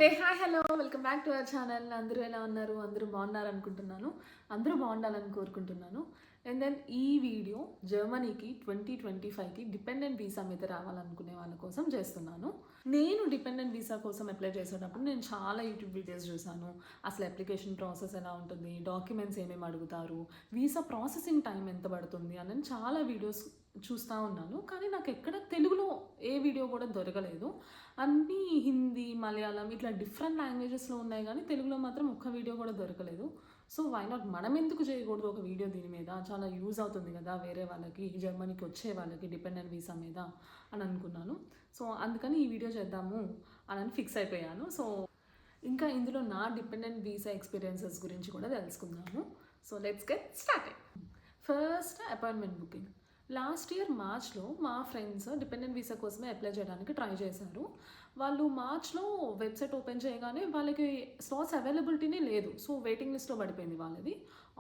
Hey hi hello welcome back to our channel. అందరూ ఎలా ఉన్నారు? అందరూ బాగున్నారు అనుకుంటున్నాను. అందరూ బాగుండాలని కోరుకుంటున్నాను. అండ్ దెన్ ఈ వీడియో జర్మనీకి 2025కి డిపెండెంట్ వీసా మీద రావాలనుకునే వాళ్ళ కోసం చేస్తున్నాను. నేను డిపెండెంట్ వీసా కోసం అప్లై చేసేటప్పుడు నేను చాలా యూట్యూబ్ వీడియోస్ చూసాను. అసలు అప్లికేషన్ ప్రాసెస్ ఎలా ఉంటుంది, డాక్యుమెంట్స్ ఏమేమి అడుగుతారు, వీసా ప్రాసెసింగ్ టైం ఎంత పడుతుంది అని చాలా వీడియోస్ చూస్తూ ఉన్నాను. కానీ నాకు ఎక్కడ తెలుగులో ఏ వీడియో కూడా దొరకలేదు. అన్నీ హిందీ, మలయాళం ఇట్లా డిఫరెంట్ లాంగ్వేజెస్లో ఉన్నాయి, కానీ తెలుగులో మాత్రం ఒక్క వీడియో కూడా దొరకలేదు. సో వై నాట్ మనం ఎందుకు చేయకూడదు ఒక వీడియో దీని మీద? చాలా యూజ్ అవుతుంది కదా వేరే వాళ్ళకి, జర్మనీకి వచ్చే వాళ్ళకి డిపెండెంట్ వీసా మీద అని అనుకున్నాను. సో అందుకని ఈ వీడియో చేద్దాము అని ఫిక్స్ అయిపోయాను. సో ఇంకా ఇందులో నా డిపెండెంట్ వీసా ఎక్స్పీరియన్సెస్ గురించి కూడా తెలుసుకుందాము. So let's get started. First appointment booking. Last year మార్చ్లో మా ఫ్రెండ్స్ డిపెండెంట్ వీసా కోసమే అప్లై చేయడానికి ట్రై చేశారు. వాళ్ళు మార్చ్లో వెబ్సైట్ ఓపెన్ చేయగానే వాళ్ళకి స్లాట్స్ అవైలబిలిటీనే లేదు. సో వెయిటింగ్ లిస్ట్లో పడిపోయింది వాళ్ళది.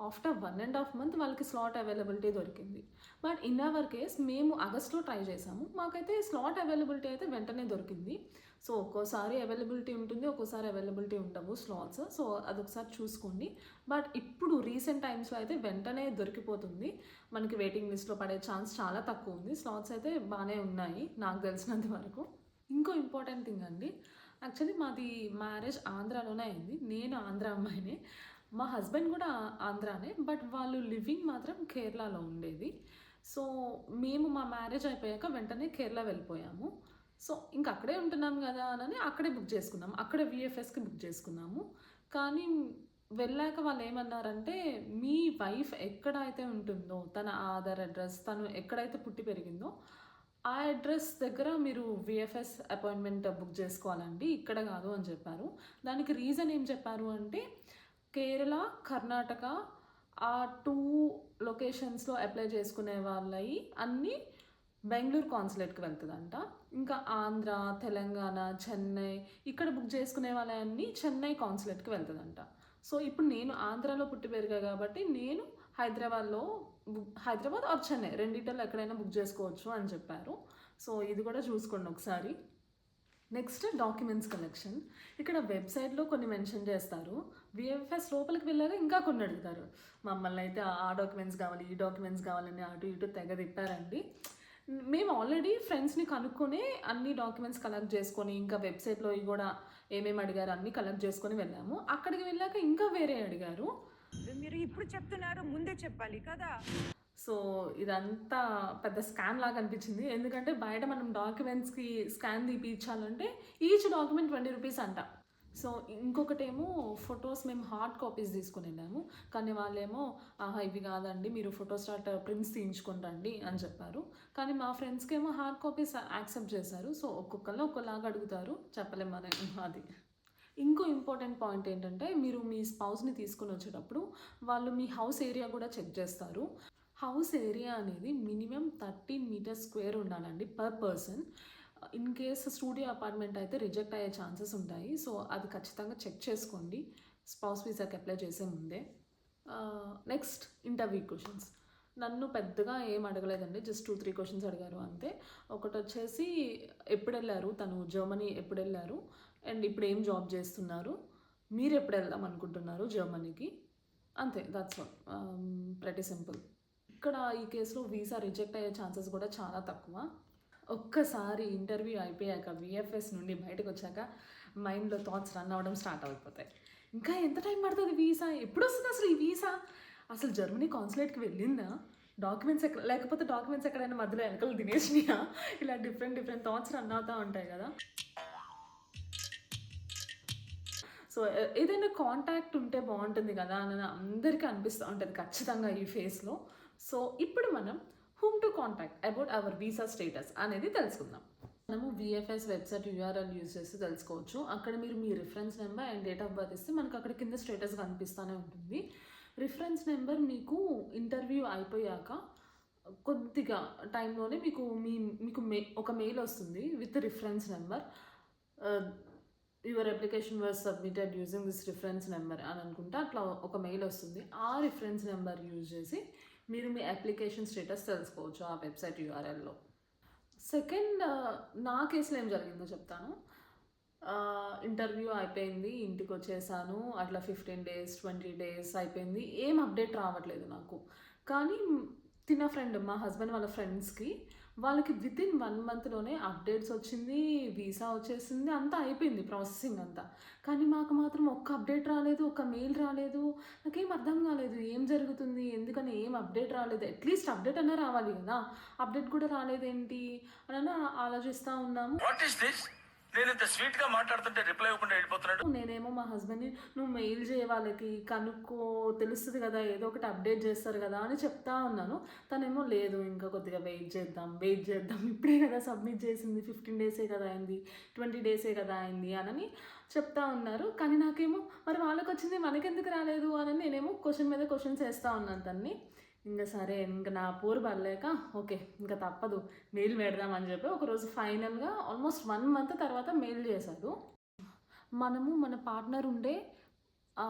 ఆఫ్టర్ 1.5 months వాళ్ళకి స్లాట్ అవైలబిలిటీ దొరికింది. బట్ ఇన్ అవర్ కేస్ మేము ఆగస్ట్లో ట్రై చేసాము. మాకైతే స్లాట్ అవైలబిలిటీ అయితే వెంటనే దొరికింది. సో ఒక్కోసారి అవైలబిలిటీ ఉంటుంది, ఒక్కోసారి అవైలబిలిటీ ఉండవు స్లాట్స్. సో అదొకసారి చూసుకోండి. బట్ ఇప్పుడు రీసెంట్ టైమ్స్లో అయితే వెంటనే దొరికిపోతుంది. మనకి వెయిటింగ్ లిస్ట్లో పడే ఛాన్స్ చాలా తక్కువ ఉంది. స్లాట్స్ అయితే బాగానే ఉన్నాయి నాకు తెలిసినంత వరకు. ఇంకో ఇంపార్టెంట్ థింగ్ అండి, యాక్చువల్లీ మాది మ్యారేజ్ ఆంధ్రాలోనే అయింది. నేను ఆంధ్ర అమ్మాయినే, మా హస్బెండ్ కూడా ఆంధ్రానే. బట్ వాళ్ళు లివింగ్ మాత్రం కేరళలో ఉండేది. సో మేము మా మ్యారేజ్ అయిపోయాక వెంటనే కేరళ వెళ్ళిపోయాము. సో ఇంక అక్కడే ఉంటున్నాం కదా అని అక్కడే బుక్ చేసుకున్నాము. అక్కడే విఎఫ్ఎస్కి బుక్ చేసుకున్నాము. కానీ వెళ్ళాక వాళ్ళు ఏమన్నారంటే, మీ వైఫ్ ఎక్కడైతే ఉంటుందో తన ఆధార్ అడ్రస్, తను ఎక్కడైతే పుట్టి పెరిగిందో ఆ అడ్రస్ దగ్గర మీరు విఎఫ్ఎస్ అపాయింట్మెంట్ బుక్ చేసుకోవాలండి, ఇక్కడ కాదు అని చెప్పారు. దానికి రీజన్ ఏం చెప్పారు అంటే, కేరళ, కర్ణాటక ఆ 2 లొకేషన్స్లో అప్లై చేసుకునే వాళ్ళవి అన్నీ బెంగళూరు కాన్సులేట్కి వెళ్తుందంట. ఇంకా ఆంధ్ర, తెలంగాణ, చెన్నై ఇక్కడ బుక్ చేసుకునే వాళ్ళన్నీ చెన్నై కాన్సులేట్కి వెళ్తుందంట. సో ఇప్పుడు నేను ఆంధ్రాలో పుట్టి పెరిగా కాబట్టి నేను హైదరాబాద్ ఆర్ చెన్నై రెండిటల్లో ఎక్కడైనా బుక్ చేసుకోవచ్చు అని చెప్పారు. సో ఇది కూడా చూసుకోండి ఒకసారి. Next documents collection. ఇక్కడ వెబ్సైట్లో కొన్ని మెన్షన్ చేస్తారు, విఎఫ్ఎస్ లోపలికి వెళ్ళాక ఇంకా కొన్ని అడుగుతారు. మమ్మల్ని అయితే ఆ డాక్యుమెంట్స్ కావాలి, ఈ డాక్యుమెంట్స్ కావాలని అటు ఇటు తెగ తిప్పారండి. మేము ఆల్రెడీ ఫ్రెండ్స్ని కనుక్కొని అన్ని డాక్యుమెంట్స్ కలెక్ట్ చేసుకొని, ఇంకా వెబ్సైట్లో కూడా ఏమేమి అడిగారు అన్నీ కలెక్ట్ చేసుకొని వెళ్ళాము. అక్కడికి వెళ్ళాక ఇంకా వేరే అడిగారు. మీరు ఇప్పుడు చెప్తున్నారు, ముందే చెప్పాలి కదా. సో ఇదంతా పెద్ద స్కామ్ లాగా అనిపించింది. ఎందుకంటే బయట మనం డాక్యుమెంట్స్కి స్కాన్ తీపించాలంటే ఈచ్ డాక్యుమెంట్ 20 రూపీస్ అంట. సో ఇంకొకటేమో ఫొటోస్ మేము హార్డ్ కాపీస్ తీసుకుని వెళ్ళాము. కానీ వాళ్ళేమో ఇవి కాదండి, మీరు ఫోటోస్టాట్ ప్రింట్స్ తీయించుకొని రండి అని చెప్పారు. కానీ మా ఫ్రెండ్స్కి ఏమో హార్డ్ కాపీస్ యాక్సెప్ట్ చేశారు. సో ఒక్కొక్కరు ఒక్కొక్కలాగా అడుగుతారు, చెప్పలేము మనం అది. ఇంకో ఇంపార్టెంట్ పాయింట్ ఏంటంటే, మీరు మీ స్పౌస్ని తీసుకుని వచ్చేటప్పుడు వాళ్ళు మీ హౌస్ ఏరియా కూడా చెక్ చేస్తారు. హౌస్ ఏరియా అనేది మినిమం 13 మీటర్స్ స్క్వేర్ ఉండాలండి per person. In case studio apartment అయితే రిజెక్ట్ అయ్యే ఛాన్సెస్ ఉంటాయి. సో అది ఖచ్చితంగా చెక్ చేసుకోండి స్పౌస్ వీసాకి అప్లై చేసే ముందే. Next interview questions. నన్ను పెద్దగా ఏం అడగలేదండి, జస్ట్ 2-3 క్వశ్చన్స్ అడిగారు అంతే. ఒకటి వచ్చేసి ఎప్పుడు వెళ్ళారు, తను జర్మనీ ఎప్పుడు వెళ్ళారు, అండ్ ఇప్పుడు ఏం జాబ్ చేస్తున్నారు, మీరు ఎప్పుడు వెళ్దాం అనుకుంటున్నారు జర్మనీకి, అంతే. That's all, pretty simple. ఇక్కడ ఈ కేసులో వీసా రిజెక్ట్ అయ్యే ఛాన్సెస్ కూడా చాలా తక్కువ. ఒక్కసారి ఇంటర్వ్యూ అయిపోయాక విఎఫ్ఎస్ నుండి బయటకు వచ్చాక మైండ్లో థాట్స్ రన్ అవ్వడం స్టార్ట్ అయిపోతాయి. ఇంకా ఎంత టైం పడుతుంది వీసా, ఎప్పుడు వస్తుంది అసలు ఈ వీసా, అసలు జర్మనీ కాన్సులేట్కి వెళ్ళిందా, డాక్యుమెంట్స్ లేకపోతే డాక్యుమెంట్స్ ఎక్కడైనా మధ్యలో వెనకలు తినేసినాయా, ఇలా డిఫరెంట్ థాట్స్ రన్ అవుతూ ఉంటాయి కదా. సో ఏదైనా కాంటాక్ట్ ఉంటే బాగుంటుంది కదా అని అందరికీ అనిపిస్తూ ఉంటుంది ఖచ్చితంగా ఈ ఫేస్లో. సో ఇప్పుడు మనం whom to contact about our visa status అనేది తెలుసుకుందాం. మనము విఎఫ్ఎస్ వెబ్సైట్ యూఆర్ఎల్ యూజ్ చేసి తెలుసుకోవచ్చు. అక్కడ మీరు మీ reference number and date of birth ఇస్తే మనకు అక్కడ కింద స్టేటస్ కనిపిస్తూనే ఉంటుంది. రిఫరెన్స్ నెంబర్ మీకు ఇంటర్వ్యూ అయిపోయాక కొద్దిగా టైంలోనే మీకు ఒక మెయిల్ వస్తుంది with reference number. Your application was submitted using this reference number అని అనుకుంటే అట్లా ఒక మెయిల్ వస్తుంది. ఆ రిఫరెన్స్ నెంబర్ యూజ్ చేసి మీరు మీ అప్లికేషన్ స్టేటస్ తెలుసుకోవచ్చు ఆ వెబ్సైట్ యూఆర్ఎల్లో. సెకండ్, నా కేసులో ఏం జరిగిందో చెప్తాను. ఇంటర్వ్యూ అయిపోయింది, ఇంటికి వచ్చేసాను. అట్లా 15 డేస్ 20 డేస్ అయిపోయింది, ఏం అప్డేట్ రావట్లేదు నాకు. కానీ తిన ఫ్రెండ్, మా హస్బెండ్ వాళ్ళ ఫ్రెండ్స్కి, వాళ్ళకి వితిన్ 1 మంత్లోనే అప్డేట్స్ వచ్చింది, వీసా వచ్చేసింది, అంతా అయిపోయింది ప్రాసెసింగ్ అంతా. కానీ మాకు మాత్రం ఒక్క అప్డేట్ రాలేదు, ఒక్క మెయిల్ రాలేదు. నాకేం అర్థం కాలేదు, ఏం జరుగుతుంది, ఎందుకని ఏం అప్డేట్ రాలేదు, అట్లీస్ట్ అప్డేట్ అన్నా రావాలి కదా, అప్డేట్ కూడా రాలేదేంటి అని ఆలోచిస్తూ ఉన్నాము. What is this? నేను ఇంత స్వీట్ గా మాట్లాడుతుంటే రిప్లై ఇవ్వకుండా వెళ్ళిపోతున్నాడు. నేనేమో మా హస్బెండ్ని, నువ్వు మెయిల్ చేయ వాళ్ళకి, కనుక్కో, తెలుస్తుంది కదా, ఏదో ఒకటి అప్డేట్ చేస్తారు కదా అని చెప్తా ఉన్నాను. తనేమో లేదు, ఇంకా కొద్దిగా వెయిట్ చేద్దాం, ఇప్పుడే కదా సబ్మిట్ చేసింది, 15 డేసే కదా అయింది, 20 డేసే కదా అయింది అని చెప్తా ఉన్నారు. కానీ నాకేమో మరి వాళ్ళకి వచ్చింది మనకెందుకు రాలేదు అని నేనేమో క్వశ్చన్ మీద క్వశ్చన్స్ వేస్తూ ఉన్నాను తన్ని. ఇంకా సరే, ఇంకా నా పోరు పడలేక ఓకే ఇంకా తప్పదు, మెయిల్ పెడదామని చెప్పి ఒకరోజు ఫైనల్గా ఆల్మోస్ట్ 1 మంత్ తర్వాత మెయిల్ చేశారు. మనము మన పార్ట్నర్ ఉండే ఆ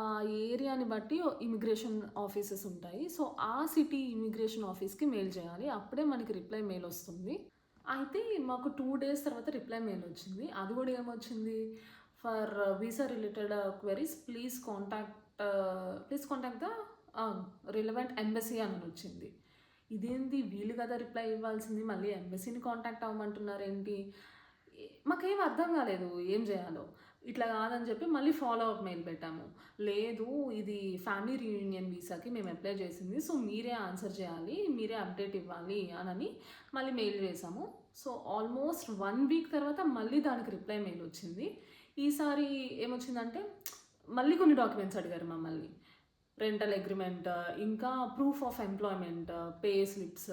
ఏరియాని బట్టి ఇమిగ్రేషన్ ఆఫీసెస్ ఉంటాయి. సో ఆ సిటీ ఇమిగ్రేషన్ ఆఫీస్కి మెయిల్ చేయాలి, అప్పుడే మనకి రిప్లై మెయిల్ వస్తుంది. అయితే మాకు 2 డేస్ తర్వాత రిప్లై మెయిల్ వచ్చింది. అది కూడా ఏమొచ్చింది, for visa related queries please contact the relevant embassy అని వచ్చింది. ఇదేంటి, వీళ్ళు కదా రిప్లై ఇవ్వాల్సింది, మళ్ళీ ఎంబసీని కాంటాక్ట్ అవ్వమంటున్నారు ఏంటి, మాకేం అర్థం కాలేదు ఏం చేయాలో. ఇట్లా కాదని చెప్పి మళ్ళీ ఫాలో అప్ మెయిల్ పెట్టాము. లేదు, ఇది ఫ్యామిలీ రీయూనియన్ వీసాకి మేము అప్లై చేసింది, సో మీరే ఆన్సర్ చేయాలి, మీరే అప్డేట్ ఇవ్వాలి అని మళ్ళీ మెయిల్ చేసాము. సో ఆల్మోస్ట్ 1 వీక్ తర్వాత మళ్ళీ దానికి రిప్లై మెయిల్ వచ్చింది. ఈసారి ఏమొచ్చిందంటే మళ్ళీ కొన్ని డాక్యుమెంట్స్ అడిగారు మమ్మల్ని, రెంటల్ అగ్రిమెంట్, ఇంకా proof of employment, pay slips,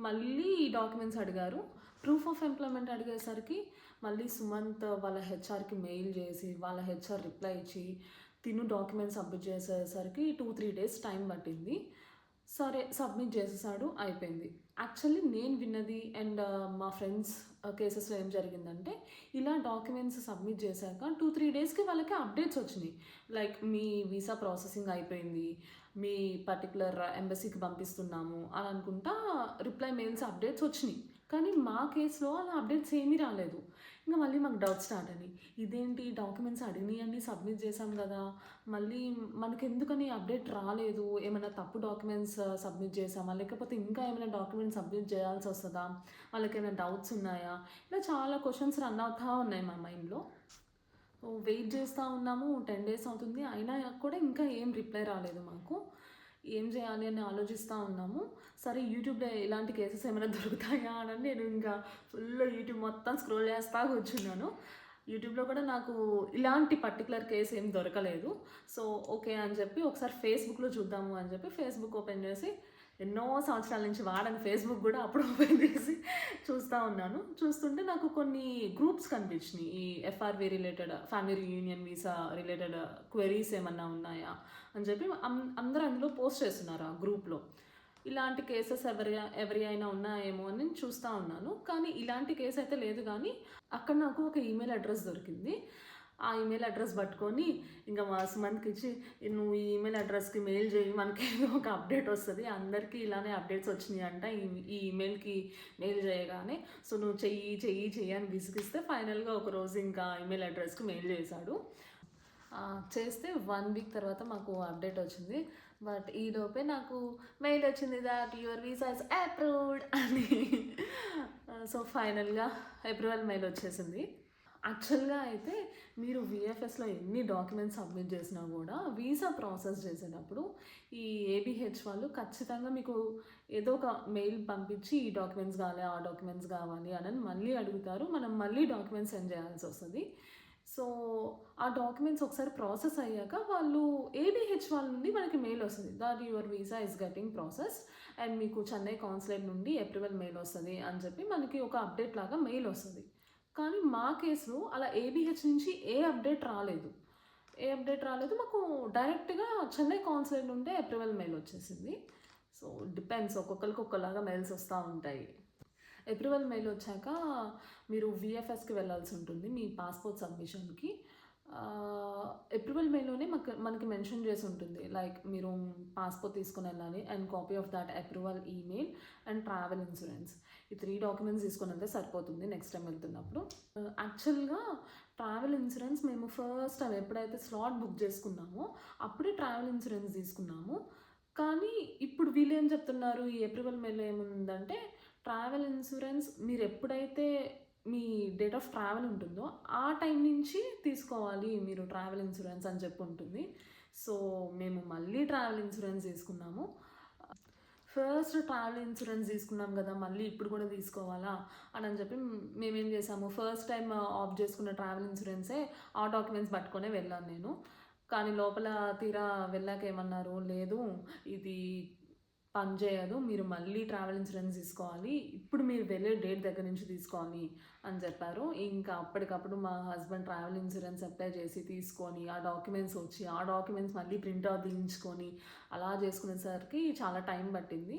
మళ్ళీ ఈ డాక్యుమెంట్స్ అడిగారు. ప్రూఫ్ ఆఫ్ ఎంప్లాయ్మెంట్ అడిగేసరికి మళ్ళీ సుమంత్ వాళ్ళ హెచ్ఆర్కి మెయిల్ చేసి, వాళ్ళ హెచ్ఆర్ రిప్లై ఇచ్చి తిను డాక్యుమెంట్స్ సబ్మిట్ చేసేసరికి 2-3 డేస్ టైం పట్టింది. సరే సబ్మిట్ చేసేసాడు, అయిపోయింది. యాక్చువల్లీ నేను విన్నది అండ్ మా ఫ్రెండ్స్ కేసెస్లో ఏం జరిగిందంటే, ఇలా డాక్యుమెంట్స్ సబ్మిట్ చేశాక 2-3 డేస్కి వాళ్ళకి అప్డేట్స్ వచ్చినాయి, లైక్ మీ వీసా ప్రాసెసింగ్ అయిపోయింది, మీ పర్టికులర్ ఎంబసీకి పంపిస్తున్నాము అని అనుకుంటా రిప్లై మెయిల్స్ అప్డేట్స్ వచ్చినాయి. కానీ మా కేసులో అలా అప్డేట్స్ ఏమీ రాలేదు. ఇంకా మళ్ళీ మాకు డౌట్ స్టార్ట్ అని, ఇదేంటి డాక్యుమెంట్స్ అడిగినాయి అన్నీ సబ్మిట్ చేసాం కదా, మళ్ళీ మనకి ఎందుకని అప్డేట్ రాలేదు, ఏమైనా తప్పు డాక్యుమెంట్స్ సబ్మిట్ చేసామా, లేకపోతే ఇంకా ఏమైనా డాక్యుమెంట్స్ సబ్మిట్ చేయాల్సి వస్తుందా, వాళ్ళకి ఏమైనా డౌట్స్ ఉన్నాయా, ఇలా చాలా క్వశ్చన్స్ రన్ అవుతూ ఉన్నాయి మా మైండ్లో. వెయిట్ చేస్తూ ఉన్నాము, 10 డేస్ అవుతుంది, అయినా కూడా ఇంకా ఏం రిప్లై రాలేదు మాకు. ఏం చేయాలి అని ఆలోచిస్తూ ఉన్నాము. సరే యూట్యూబ్లో ఇలాంటి కేసెస్ ఏమైనా దొరుకుతాయా అని నేను ఇంకా ఫుల్ యూట్యూబ్ మొత్తం స్క్రోల్ చేస్తూ కూర్చున్నాను. యూట్యూబ్లో కూడా నాకు ఇలాంటి పర్టికులర్ కేసు ఏం దొరకలేదు. సో ఓకే అని చెప్పి ఒకసారి ఫేస్బుక్లో చూద్దాము అని చెప్పి ఫేస్బుక్ ఓపెన్ చేసి, ఎన్నో సంవత్సరాల నుంచి వాడని ఫేస్బుక్ కూడా అప్పుడు ఓపెన్ చేసి చూస్తూ ఉన్నాను. చూస్తుంటే నాకు కొన్ని గ్రూప్స్ కనిపించినాయి, ఈ FRV related, family reunion visa related queries ఏమన్నా ఉన్నాయా అని చెప్పి అందరూ అందులో పోస్ట్ చేస్తున్నారు ఆ గ్రూప్లో. ఇలాంటి కేసెస్ ఎవరి అయినా ఉన్నాయేమో అని నేను చూస్తూ ఉన్నాను. కానీ ఇలాంటి కేసు అయితే లేదు. కానీ అక్కడ నాకు ఒక ఈమెయిల్ అడ్రస్ దొరికింది. ఆ ఈమెయిల్ అడ్రస్ పట్టుకొని ఇంకా మా సుమంత్కి ఇచ్చి, నువ్వు ఈ ఈమెయిల్ అడ్రస్కి మెయిల్ చేయి, మనకి ఏదో ఒక అప్డేట్ వస్తుంది, అందరికీ ఇలానే అప్డేట్స్ వచ్చినాయి అంట ఈ ఈమెయిల్కి మెయిల్ చేయగానే, సో నువ్వు చెయ్యి అని విసిగిస్తే ఫైనల్గా ఒకరోజు ఇంకా ఈమెయిల్ అడ్రస్కి మెయిల్ చేశాడు. చేస్తే 1 వీక్ తర్వాత మాకు అప్డేట్ వచ్చింది. బట్ ఈలోపే నాకు మెయిల్ వచ్చింది that your visa is approved అని. సో ఫైనల్గా అప్రూవల్ మెయిల్ వచ్చేసింది. యాక్చువల్గా అయితే మీరు విఎఫ్ఎస్లో ఎన్ని డాక్యుమెంట్స్ సబ్మిట్ చేసినా కూడా వీసా ప్రాసెస్ చేసేటప్పుడు ఈ ఏబిహెచ్ వాళ్ళు ఖచ్చితంగా మీకు ఏదో ఒక మెయిల్ పంపించి ఈ డాక్యుమెంట్స్ కావాలి, ఆ డాక్యుమెంట్స్ కావాలి అని మళ్ళీ అడుగుతారు. మనం మళ్ళీ డాక్యుమెంట్స్ సెండ్ చేయాల్సి వస్తుంది. సో ఆ డాక్యుమెంట్స్ ఒకసారి ప్రాసెస్ అయ్యాక వాళ్ళు ఏబిహెచ్ వాళ్ళ నుండి మనకి మెయిల్ వస్తుంది that your visa is getting process and మీకు చెన్నై కాన్సులేట్ నుండి అప్రూవల్ మెయిల్ వస్తుంది అని చెప్పి మనకి ఒక అప్డేట్ లాగా మెయిల్ వస్తుంది. కానీ మా కేసులో అలా ఏబిహెచ్ నుంచి ఏ అప్డేట్ రాలేదు. మాకు డైరెక్ట్గా చెన్నై కాన్సులేట్ నుండే అప్రూవల్ మెయిల్ వచ్చేసింది. సో డిపెండ్స్, ఒక్కొక్కరికి ఒక్కలాగా మెయిల్స్ వస్తూ ఉంటాయి. అప్రూవల్ మెయిల్ వచ్చాక మీరు విఎఫ్ఎస్కి వెళ్ళాల్సి ఉంటుంది మీ పాస్పోర్ట్ సబ్మిషన్కి. అప్రూవల్ మెయిల్లోనే మనకి మెన్షన్ చేసి ఉంటుంది, లైక్ మీరు పాస్పోర్ట్ తీసుకుని వెళ్ళాలి and copy of that approval email and travel insurance. ఈ 3 డాక్యుమెంట్స్ తీసుకుని వెళ్తే సరిపోతుంది నెక్స్ట్ టైం వెళ్తున్నప్పుడు. యాక్చువల్గా ట్రావెల్ ఇన్సూరెన్స్ మేము ఫస్ట్ టైం ఎప్పుడైతే స్లాట్ బుక్ చేసుకున్నామో అప్పుడే ట్రావెల్ ఇన్సూరెన్స్ తీసుకున్నాము. కానీ ఇప్పుడు వీళ్ళు ఏం చెప్తున్నారు, ఈ ఏప్రిల్ మేలో ఏముందంటే ట్రావెల్ ఇన్సూరెన్స్ మీరు ఎప్పుడైతే మీ డేట్ ఆఫ్ ట్రావెల్ ఉంటుందో ఆ టైం నుంచి తీసుకోవాలి మీరు ట్రావెల్ ఇన్సూరెన్స్ అని చెప్పి ఉంటుంది. సో మేము మళ్ళీ ట్రావెల్ ఇన్సూరెన్స్ తీసుకున్నాము. ఫస్ట్ ట్రావెల్ ఇన్సూరెన్స్ తీసుకున్నాం కదా, మళ్ళీ ఇప్పుడు కూడా తీసుకోవాలా అని చెప్పి మేమేం చేసాము, ఫస్ట్ టైం ఆఫ్ చేసుకున్న ట్రావెల్ ఇన్సూరెన్సే ఆ డాక్యుమెంట్స్ పట్టుకొనే వెళ్ళాను నేను. కానీ లోపల తీరా వెళ్ళాక ఏమన్నారు, లేదు ఇది పనిచేయదు, మీరు మళ్ళీ ట్రావెల్ ఇన్సూరెన్స్ తీసుకోవాలి, ఇప్పుడు మీరు వెళ్ళే డేట్ దగ్గర నుంచి తీసుకోవాలి అని చెప్పారు. ఇంకా అప్పటికప్పుడు మా హస్బెండ్ ట్రావెల్ ఇన్సూరెన్స్ అప్లై చేసి తీసుకొని ఆ డాక్యుమెంట్స్ వచ్చి ఆ డాక్యుమెంట్స్ మళ్ళీ ప్రింట్అవుట్ తీయించుకొని అలా చేసుకునేసరికి చాలా టైం పట్టింది.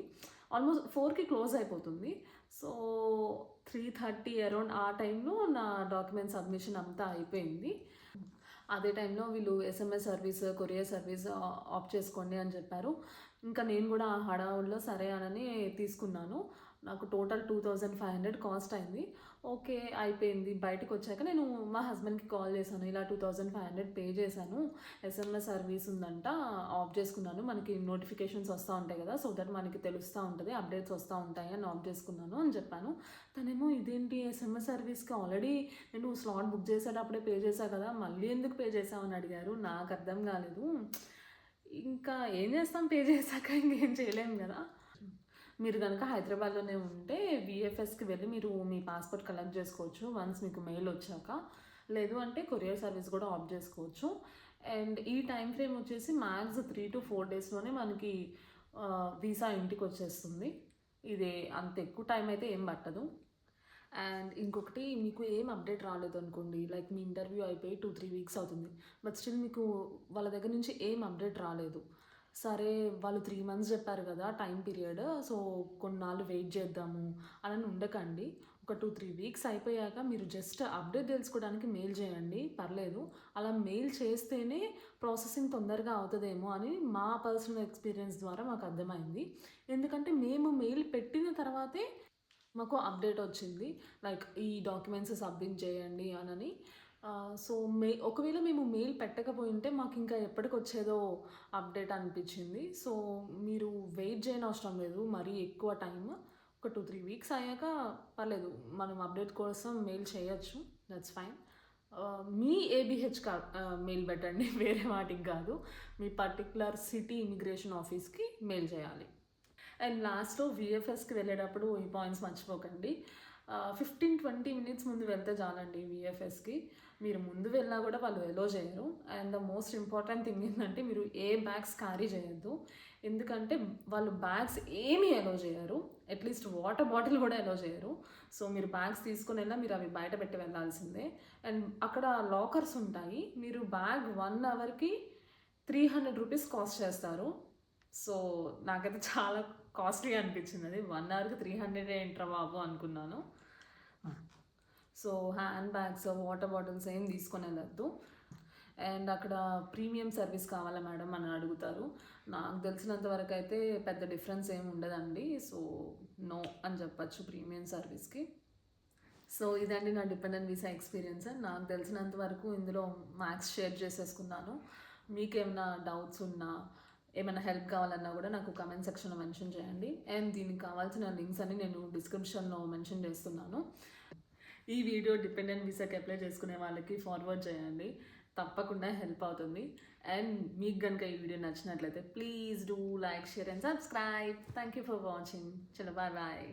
ఆల్మోస్ట్ 4కి క్లోజ్ అయిపోతుంది. సో 3:30 అరౌండ్ ఆ టైంలో నా డాక్యుమెంట్ సబ్మిషన్ అంతా అయిపోయింది. అదే టైంలో వీళ్ళు SMS service, courier service of చేసుకోండి అని చెప్పారు. ఇంకా నేను కూడా ఆ హడావుల్లో సరే అని తీసుకున్నాను. నాకు టోటల్ 2500 కాస్ట్ అయింది. ఓకే అయిపోయింది. బయటకు వచ్చాక నేను మా హస్బెండ్కి కాల్ చేశాను, ఇలా 2500 పే చేశాను, SMS సర్వీస్ ఉందంట, ఆఫ్ చేసుకున్నాను, మనకి నోటిఫికేషన్స్ వస్తూ ఉంటాయి కదా, సో దట్ మనకి తెలుస్తూ ఉంటుంది, అప్డేట్స్ వస్తూ ఉంటాయి అని ఆఫ్ చేసుకున్నాను అని చెప్పాను. తనేమో ఇదేంటి SMS సర్వీస్కి ఆల్రెడీ నేను స్లాట్ బుక్ చేసేటప్పుడే పే చేశాను కదా, మళ్ళీ ఎందుకు పే చేసామని అడిగారు. నాకు అర్థం కాలేదు. ఇంకా ఏం చేస్తాం, పే చేశాక ఇంకేం చేయలేము కదా. మీరు కనుక హైదరాబాద్లోనే ఉంటే VFSకి వెళ్ళి మీరు మీ పాస్పోర్ట్ కలెక్ట్ చేసుకోవచ్చు వన్స్ మీకు మెయిల్ వచ్చాక. లేదు అంటే కొరియర్ సర్వీస్ కూడా ఆఫ్ చేసుకోవచ్చు. అండ్ ఈ టైం ఫ్రేమ్ వచ్చేసి మ్యాక్స్ 3 to 4 డేస్లోనే మనకి వీసా ఇంటికి వచ్చేస్తుంది. ఇది అంత ఎక్కువ టైం అయితే ఏం పట్టదు. అండ్ ఇంకొకటి, మీకు ఏం అప్డేట్ రాలేదు అనుకోండి, లైక్ మీ ఇంటర్వ్యూ అయిపోయి 2-3 వీక్స్ అవుతుంది, బట్ స్టిల్ మీకు వాళ్ళ దగ్గర నుంచి ఏం అప్డేట్ రాలేదు. సరే వాళ్ళు 3 months చెప్పారు కదా టైం పీరియడ్, సో కొన్నాళ్ళు వెయిట్ చేద్దాము అని ఉండకండి. ఒక 2-3 వీక్స్ అయిపోయాక మీరు జస్ట్ అప్డేట్ తెలుసుకోవడానికి మెయిల్ చేయండి, పర్లేదు. అలా మెయిల్ చేస్తేనే ప్రాసెసింగ్ తొందరగా అవుతుందేమో అని మా పర్సనల్ ఎక్స్పీరియన్స్ ద్వారా మాకు అర్థమైంది. ఎందుకంటే మేము మెయిల్ పెట్టిన తర్వాతే మాకు అప్డేట్ వచ్చింది, లైక్ ఈ డాక్యుమెంట్స్ సబ్మిట్ చేయండి అని. సో ఒకవేళ మేము మెయిల్ పెట్టకపోయింటే మాకు ఇంకా ఎప్పటికి వచ్చేదో అప్డేట్ అనిపించింది. సో మీరు వెయిట్ చేయని అవసరం లేదు మరీ ఎక్కువ టైం. ఒక 2-3 వీక్స్ అయ్యాక పర్లేదు, మనం అప్డేట్ కోసం మెయిల్ చేయొచ్చు, that's fine. Me ABH mail పెట్టండి, వేరే వాటికి కాదు. మీ పర్టికులర్ సిటీ ఇమిగ్రేషన్ ఆఫీస్కి మెయిల్ చేయాలి. అండ్ లాస్ట్లో VFSకి వెళ్ళేటప్పుడు ఈ పాయింట్స్ మర్చిపోకండి. 15-20 minutes ముందు వెళ్తే చాలండి VFSకి. మీరు ముందు వెళ్ళినా కూడా వాళ్ళు ఎలో చేయరు. And the most important thing ఏంటంటే మీరు ఏ బ్యాగ్స్ క్యారీ చేయొద్దు, ఎందుకంటే వాళ్ళు బ్యాగ్స్ ఏమీ ఎలో చేయరు, అట్లీస్ట్ వాటర్ బాటిల్ కూడా ఎలో చేయరు. సో మీరు బ్యాగ్స్ తీసుకుని వెళ్ళా మీరు అవి బయట పెట్టి వెళ్ళాల్సిందే. అండ్ అక్కడ లాకర్స్ ఉంటాయి, మీరు బ్యాగ్ 1 hourకి 300 rupees కాస్ట్ చేస్తారు. సో నాకైతే చాలా కాస్ట్లీ అనిపించింది అది. 1 hourకి 300 ఏంట్రా బాబు అనుకున్నాను. So hand bags, water bottles ఏం తీసుకొని వెళ్ళొద్దు. అండ్ అక్కడ ప్రీమియం సర్వీస్ కావాలా మేడం అని అడుగుతారు. నాకు తెలిసినంత వరకు అయితే పెద్ద డిఫరెన్స్ ఏమి ఉండదండి. సో నో అని చెప్పచ్చు ప్రీమియం సర్వీస్కి. సో ఇదండి నా డిపెండెంట్ వీసా ఎక్స్పీరియన్స్. నాకు తెలిసినంత వరకు ఇందులో మ్యాక్స్ షేర్ చేసేసుకున్నాను. మీకేమైనా డౌట్స్ ఉన్నా, ఏమైనా హెల్ప్ కావాలన్నా కూడా నాకు కమెంట్ సెక్షన్లో మెన్షన్ చేయండి. అండ్ దీనికి కావాల్సిన లింక్స్ అని నేను డిస్క్రిప్షన్లో మెన్షన్ చేస్తున్నాను. ఈ వీడియో డిపెండెంట్ వీసాకి అప్లై చేసుకునే వాళ్ళకి ఫార్వర్డ్ చేయండి, తప్పకుండా హెల్ప్ అవుతుంది. అండ్ మీకు కనుక ఈ వీడియో నచ్చినట్లయితే please do like, share and subscribe. Thank you for watching. చలో బాయ్ బాయ్.